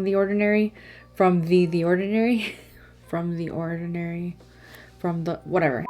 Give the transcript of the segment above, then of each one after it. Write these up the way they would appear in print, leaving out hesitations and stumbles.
The Ordinary, from the Ordinary, from the Ordinary, from the whatever.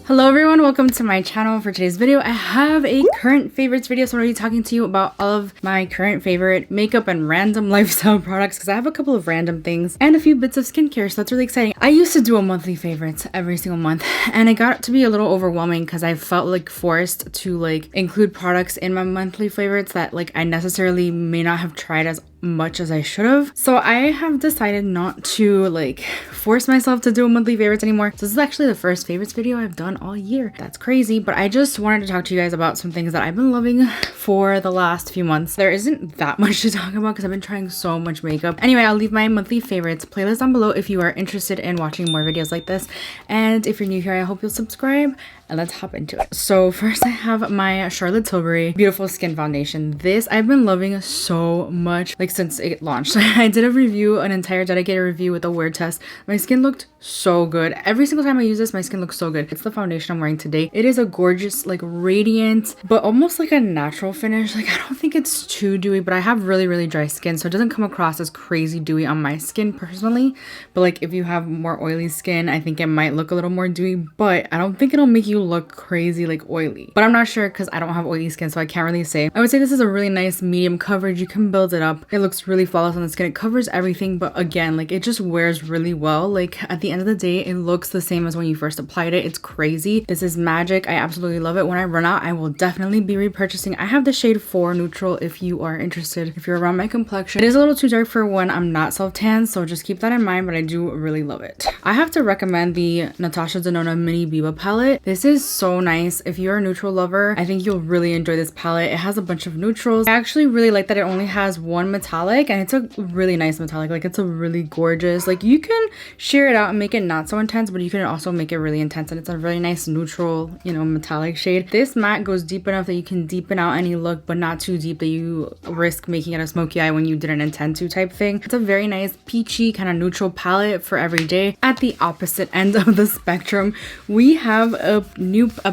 Hello everyone, welcome to my channel. For today's video, I have a current favorites video, so I'm going to be talking to you about all of my current favorite makeup and random lifestyle products because I have a couple of random things and a few bits of skincare, so that's really exciting. I used to do a monthly favorites every single month and it got to be a little overwhelming because I felt like forced to like include products in my monthly favorites that like I necessarily may not have tried as much as I should have. So I have decided not to like force myself to do a monthly favorites anymore. So this is actually the first favorites video I've done all year. That's crazy, but I just wanted to talk to you guys about some things that I've been loving for the last few months. There isn't that much to talk about because I've been trying so much makeup. Anyway, I'll leave my monthly favorites playlist down below if you are interested in watching more videos like this. And if you're new here, I hope you'll subscribe and let's hop into it. So first I have my Charlotte Tilbury Beautiful Skin Foundation. This I've been loving so much, like since it launched. I did a review, an entire dedicated review with a wear test. My skin looked so good. Every single time I use this, my skin looks so good. It's the foundation I'm wearing today. It is a gorgeous, like radiant, but almost like a natural finish. Like I don't think it's too dewy, but I have really, really dry skin, so it doesn't come across as crazy dewy on my skin personally. But like if you have more oily skin, I think it might look a little more dewy, but I don't think it'll make you look crazy like oily. But I'm not sure because I don't have oily skin, so I can't really say. I would say this is a really nice medium coverage. You can build it up. It looks really flawless on the skin. It covers everything, but again, like it just wears really well. Like at the end of the day, it looks the same as when you first applied it. It's crazy. This is magic. I absolutely love it. When I run out, I will definitely be repurchasing. I have the shade 4 neutral if you are interested, if you're around my complexion. It is a little too dark for when I'm not self-tan, so just keep that in mind, but I do really love it. I have to recommend the Natasha Denona Mini Biba palette. This is so nice. If you're a neutral lover, I think you'll really enjoy this palette. It has a bunch of neutrals. I actually really like that it only has one metallic, and it's a really nice metallic. Like it's a really gorgeous, like you can sheer it out and make it not so intense, but you can also make it really intense, and it's a really nice neutral, you know, metallic shade. This matte goes deep enough that you can deepen out any look, but not too deep that you risk making it a smoky eye when you didn't intend to type thing. It's a very nice peachy kind of neutral palette for every day. At the opposite end of the spectrum, we have a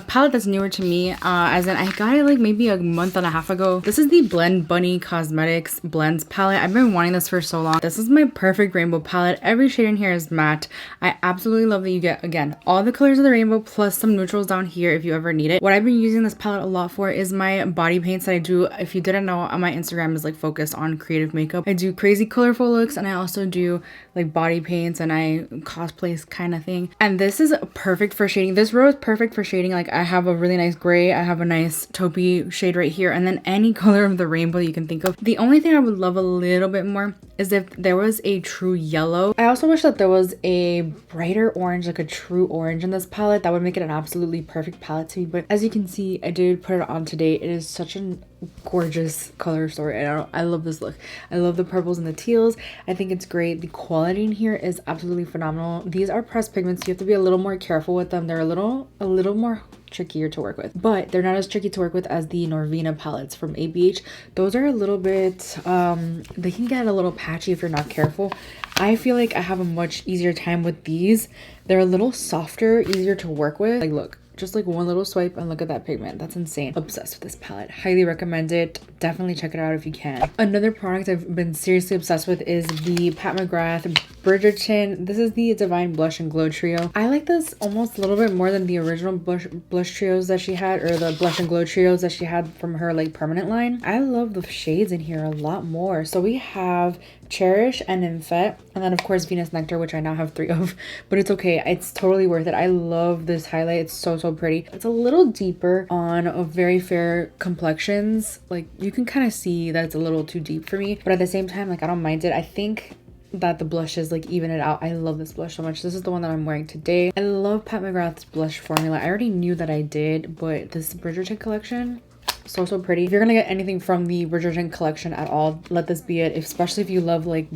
palette that's newer to me, as in I got it like maybe a month and a half ago. This is the Blend Bunny Cosmetics Blends palette. I've been wanting this for so long. This is my perfect rainbow palette. Every shade in here is matte. I absolutely love that you get, again, all the colors of the rainbow plus some neutrals down here if you ever need it. What I've been using this palette a lot for is my body paints that I do. If you didn't know, my Instagram is like focused on creative makeup. I do crazy colorful looks, and I also do like body paints, and I cosplay kind of thing. And this is perfect for shading. This row is perfect for shading. Like I have a really nice gray, I have a nice taupey shade right here, and then any color of the rainbow you can think of. The only thing I would love a little bit more is if there was a true yellow. I also wish that there was a brighter orange, like a true orange in this palette. That would make it an absolutely perfect palette to me. But as you can see, I did put it on today. It is such a gorgeous color story, and I love this look. I love the purples and the teals. I think it's great. The quality in here is absolutely phenomenal. These are pressed pigments, so you have to be a little more careful with them. They're a little more trickier to work with, but they're not as tricky to work with as the Norvina palettes from ABH. Those are a little bit they can get a little patchy if you're not careful. I feel like I have a much easier time with these. They're a little softer, easier to work with. Like look, just like one little swipe and look at that pigment. That's insane. Obsessed with this palette. Highly recommend it. Definitely check it out if you can. Another product I've been seriously obsessed with is the Pat McGrath Bridgerton. This is the Divine Blush and Glow Trio. I like this almost a little bit more than the original blush trios that she had, or the Blush and Glow trios that she had from her like permanent line. I love the shades in here a lot more. So we have Cherish and Infet, and then of course Venus Nectar, which I now have 3 of, but it's okay. It's totally worth it. I love this highlight. It's so pretty. It's a little deeper on a very fair complexions. Like you can kind of see that it's a little too deep for me, but at the same time, like I don't mind it. I think that the blushes like even it out. I love this blush so much. This is the one that I'm wearing today. I love Pat McGrath's blush formula. I already knew that I did, but this Bridgerton collection, so pretty. If you're gonna get anything from the Bridgerton collection at all, let this be it. Especially if you love like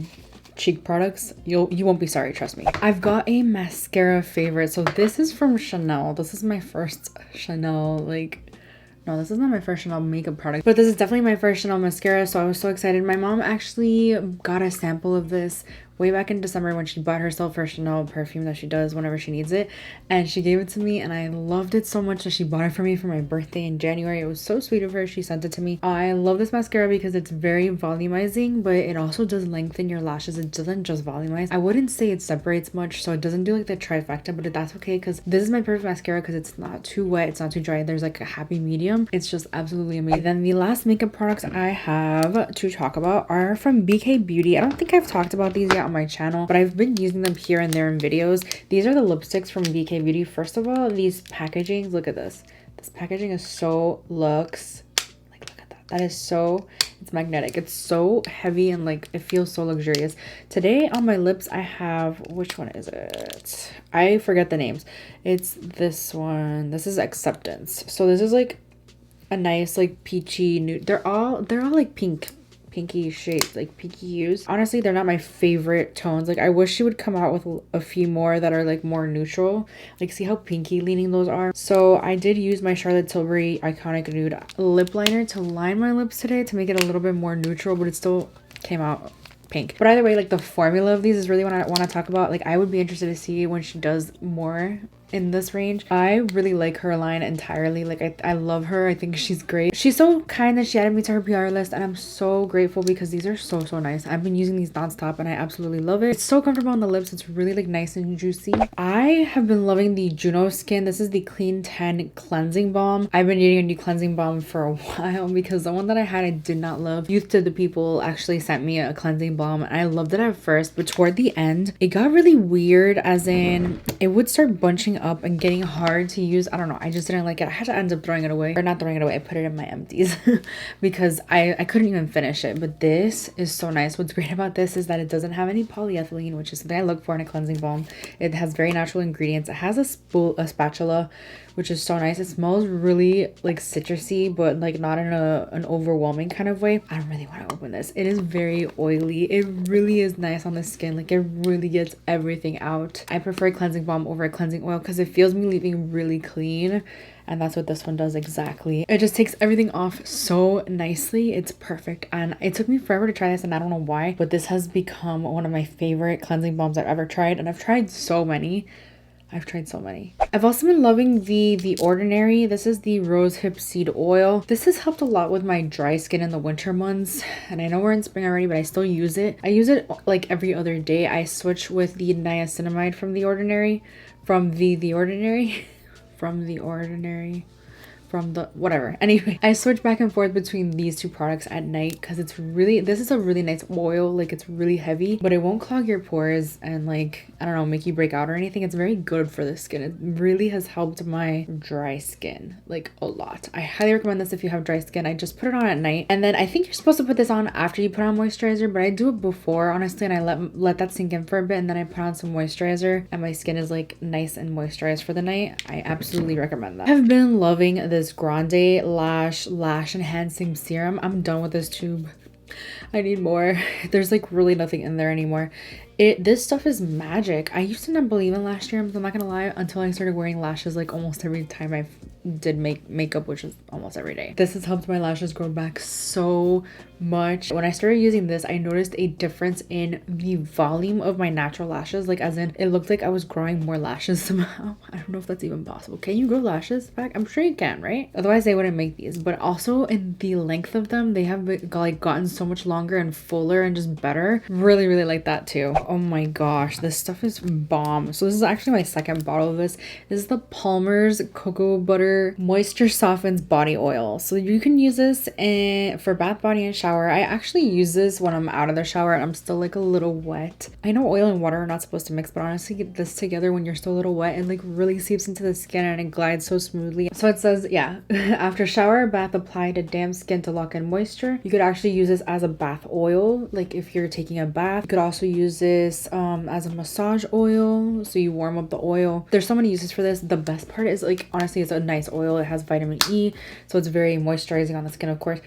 cheek products, you won't be sorry, trust me. I've got a mascara favorite. So this is from Chanel. This is my first Chanel, like, no, this is not my first Chanel makeup product, but this is definitely my first Chanel mascara, so I was so excited. My mom actually got a sample of this way back in December when she bought herself her Chanel perfume that she does whenever she needs it, and she gave it to me, and I loved it so much that she bought it for me for my birthday in January. It was so sweet of her. She sent it to me. I love this mascara because it's very volumizing, but it also does lengthen your lashes. It doesn't just volumize. I wouldn't say it separates much, so it doesn't do like the trifecta, but that's okay because this is my perfect mascara because it's not too wet, it's not too dry. There's like a happy medium. It's just absolutely amazing. Then the last makeup products I have to talk about are from BK Beauty. I don't think I've talked about these yet on my channel, but I've been using them here and there in videos. These are the lipsticks from BK Beauty. First of all, these packagings, look at this. This packaging is so luxe. Like, look at that. That is so, it's magnetic. It's so heavy and like, it feels so luxurious. Today on my lips, I have, which one is it? I forget the names. It's this one. This is Acceptance. So this is like a nice like peachy nude. They're all like pinky shades, like pinky hues. Honestly, they're not my favorite tones. Like I wish she would come out with a few more that are like more neutral. Like see how pinky leaning those are. So I did use my Charlotte Tilbury Iconic Nude lip liner to line my lips today to make it a little bit more neutral, but it still came out pink. But either way, like the formula of these is really what I want to talk about. Like I would be interested to see when she does more in this range. I really like her line entirely. Like I love her. I think she's great. She's so kind that she added me to her PR list, and I'm so grateful because these are so nice. I've been using these nonstop and I absolutely love it. It's so comfortable on the lips. It's really like nice and juicy. I have been loving the Juno Skin. This is the Clean 10 cleansing balm. I've been needing a new cleansing balm for a while because the one that I had I did not love. Youth to the People actually sent me a cleansing balm and I loved it at first, but toward the end it got really weird, as in it would start bunching up and getting hard to use. I don't know, I just didn't like it. I had to end up throwing it away, or not throwing it away, I put it in my empties because I couldn't even finish it. But this is so nice. What's great about this is that it doesn't have any polyethylene, which is something I look for in a cleansing balm. It has very natural ingredients. It has a spatula, which is so nice. It smells really like citrusy, but like not in an overwhelming kind of way. I don't really want to open this. It is very oily. It really is nice on the skin. Like it really gets everything out. I prefer a cleansing balm over a cleansing oil because it feels me leaving really clean, and that's what this one does exactly. It just takes everything off so nicely. It's perfect, and it took me forever to try this, and I don't know why, but this has become one of my favorite cleansing balms I've ever tried, and I've tried so many. I've also been loving the Ordinary. This is the Rose Hip Seed Oil. This has helped a lot with my dry skin in the winter months. And I know we're in spring already, but I still use it. I use it like every other day. I switch with the niacinamide from the Ordinary. Whatever. Anyway, I switch back and forth between these two products at night because it's really, this is a really nice oil. Like it's really heavy, but it won't clog your pores and like, I don't know, make you break out or anything. It's very good for the skin. It really has helped my dry skin like a lot. I highly recommend this if you have dry skin. I just put it on at night, and then I think you're supposed to put this on after you put on moisturizer, but I do it before, honestly, and I let that sink in for a bit, and then I put on some moisturizer, and my skin is like nice and moisturized for the night. I absolutely recommend that. I've been loving this Grande Lash Enhancing Serum. I'm done with this tube. I need more. There's like really nothing in there anymore. This stuff is magic. I used to not believe in lash serums, I'm not gonna lie, until I started wearing lashes like almost every time I did makeup, which is almost every day. This has helped my lashes grow back so much. When I started using this, I noticed a difference in the volume of my natural lashes. Like as in, it looked like I was growing more lashes somehow. I don't know if that's even possible. Can you grow lashes back? I'm sure you can, right? Otherwise they wouldn't make these. But also in the length of them, they have gotten so much longer and fuller and just better. Really like that too. Oh my gosh, this stuff is bomb. So this is actually my second bottle of this. This is the Palmer's Cocoa Butter Moisture Softens Body Oil. So you can use this for bath, body, and shower. I actually use this when I'm out of the shower and I'm still like a little wet. I know oil and water are not supposed to mix, but honestly, get this together when you're still a little wet, and like really seeps into the skin and it glides so smoothly. So it says, yeah, after shower, bath, apply to damp skin to lock in moisture. You could actually use this as a bath oil, like if you're taking a bath. You could also use this as a massage oil, so you warm up the oil. There's so many uses for this. The best part is like, honestly, it's a nice oil. It has vitamin E, so it's very moisturizing on the skin. Of course,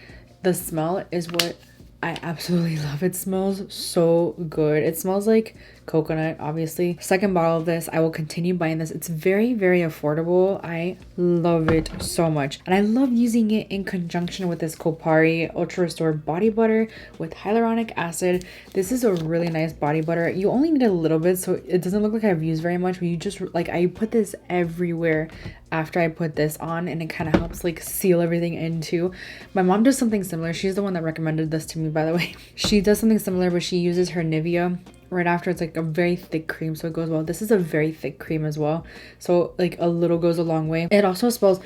the smell is what I absolutely love. It smells so good. It smells like coconut, obviously. Second bottle of this. I will continue buying this. It's very, very affordable. I love it so much. And I love using it in conjunction with this Kopari Ultra Restore Body Butter with hyaluronic acid. This is a really nice body butter. You only need a little bit, so it doesn't look like I've used very much, but you just, like, I put this everywhere after I put this on, and it kind of helps like seal everything in too. My mom does something similar. She's the one that recommended this to me, by the way. She does something similar, but she uses her Nivea right after. It's like a very thick cream, so it goes well. This is a very thick cream as well, so like a little goes a long way. It also smells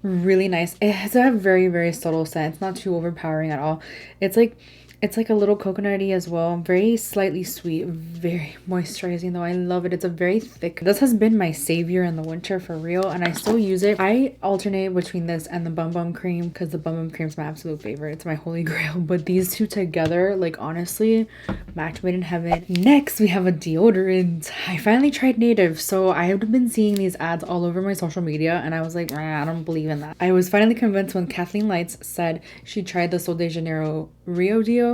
really nice. It has a very, very subtle scent. It's not too overpowering at all. It's like a little coconutty as well. Very slightly sweet, very moisturizing though. I love it. It's a very thick. This has been my savior in the winter for real, and I still use it. I alternate between this and the Bum Bum cream because the Bum Bum cream is my absolute favorite. It's my holy grail. But these two together, like honestly, match made in heaven. Next, we have a deodorant. I finally tried Native. So I have been seeing these ads all over my social media, and I was like, I don't believe in that. I was finally convinced when Kathleen Lights said she tried the Sol de Janeiro Rio Dio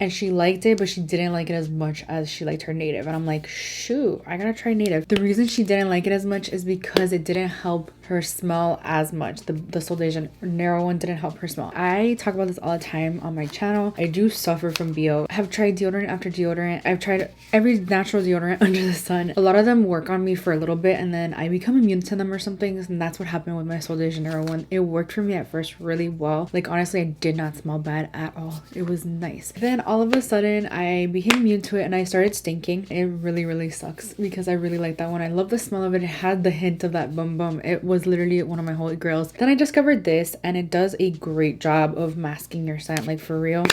and she liked it, but she didn't like it as much as she liked her Native. And I'm like, shoot, I gotta try Native. The reason she didn't like it as much is because it didn't help her smell as much. The Sol de Janeiro one didn't help her smell. I talk about this all the time on my channel. I do suffer from BO. I have tried deodorant after deodorant. I've tried every natural deodorant under the sun. A lot of them work on me for a little bit and then I become immune to them or something, and that's what happened with my Sol de Janeiro one. It worked for me at first really well. Like honestly, I did not smell bad at all. It was nice. Then all of a sudden I became immune to it and I started stinking. It really, really sucks because I really like that one. I love the smell of it. It had the hint of that Bum Bum. It was literally one of my holy grails. Then I discovered this, and it does a great job of masking your scent, like for real.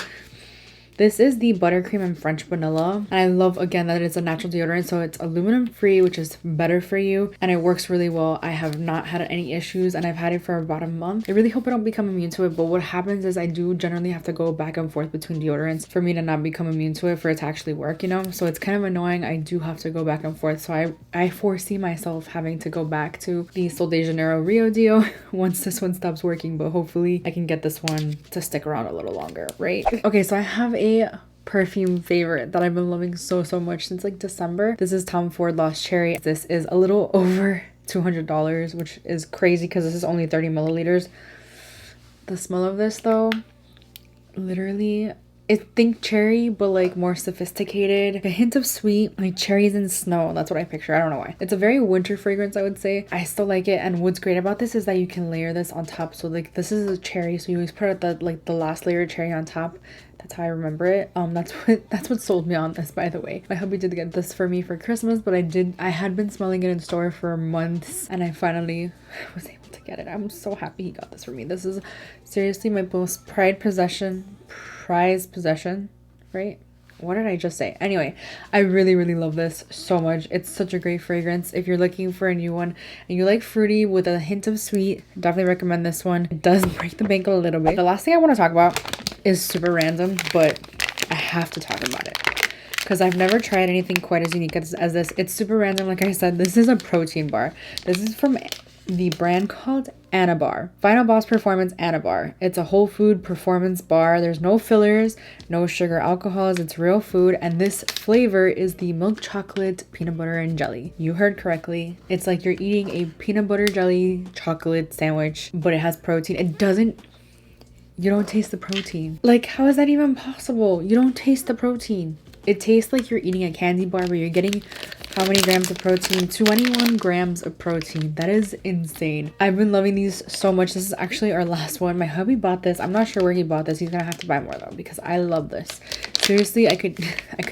This is the Buttercream and French Vanilla. And I love, again, that it's a natural deodorant, so it's aluminum free, which is better for you. And it works really well. I have not had any issues, and I've had it for about a month. I really hope I don't become immune to it, but what happens is I do generally have to go back and forth between deodorants for me to not become immune to it, for it to actually work, you know? So it's kind of annoying. I do have to go back and forth. So I foresee myself having to go back to the Sol de Janeiro Rio Dio once this one stops working, but hopefully I can get this one to stick around a little longer, right? Okay, so I have a perfume favorite that I've been loving so much since like December. This is Tom Ford Lost Cherry. This is a little over $200, which is crazy because this is only 30 milliliters. The smell of this though, literally, think cherry but like more sophisticated, a hint of sweet, like cherries and snow. That's what I picture. I don't know why. It's a very winter fragrance, I would say. I still like it, and what's great about this is that you can layer this on top. So like this is a cherry, so you always put the last layer of cherry on top. That's how I remember it. That's what sold me on this, by the way. My hubby did get this for me for Christmas, but I had been smelling it in store for months, and I finally was able to get it. I'm so happy he got this for me. This is seriously my most prized possession, right? What did I just say? Anyway, I really love this so much. It's such a great fragrance. If you're looking for a new one and you like fruity with a hint of sweet, definitely recommend this one. It does break the bank a little bit. The last thing I want to talk about is super random, but I have to talk about it because I've never tried anything quite as unique as this. It's super random. Like I said, this is a protein bar. This is from the brand called Anabar. Final Boss Performance Anabar. It's a whole food performance bar. There's no fillers, no sugar alcohols. It's real food, and this flavor is the milk chocolate peanut butter and jelly. You heard correctly. It's like you're eating a peanut butter jelly chocolate sandwich, but it has protein. You don't taste the protein. Like, how is that even possible? You don't taste the protein. It tastes like you're eating a candy bar where you're getting how many grams of protein? 21 grams of protein. That is insane. I've been loving these so much. This is actually our last one. My hubby bought this. I'm not sure where he bought this. He's gonna have to buy more though because I love this. Seriously, I could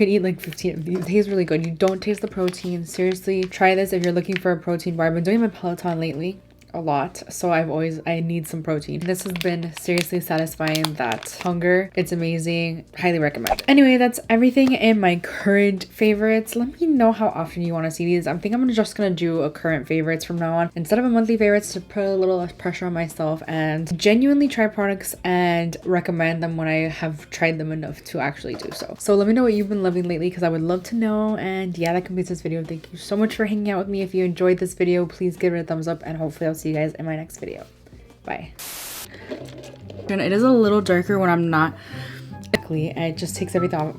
eat like 15 of these. It tastes really good. You don't taste the protein. Seriously, try this if you're looking for a protein bar. I've been doing my Peloton lately a lot, so I need some protein. This has been seriously satisfying that hunger. It's amazing. Highly recommend. Anyway, that's everything in my current favorites. Let me know how often you want to see these. I think I'm just gonna do a current favorites from now on instead of a monthly favorites, to put a little less pressure on myself and genuinely try products and recommend them when I have tried them enough to actually do so. So let me know what you've been loving lately because I would love to know. And yeah, that completes this video. Thank you so much for hanging out with me. If you enjoyed this video, please give it a thumbs up, and hopefully I'll see you guys in my next video. Bye. And it is a little darker when I'm not, and it just takes everything off.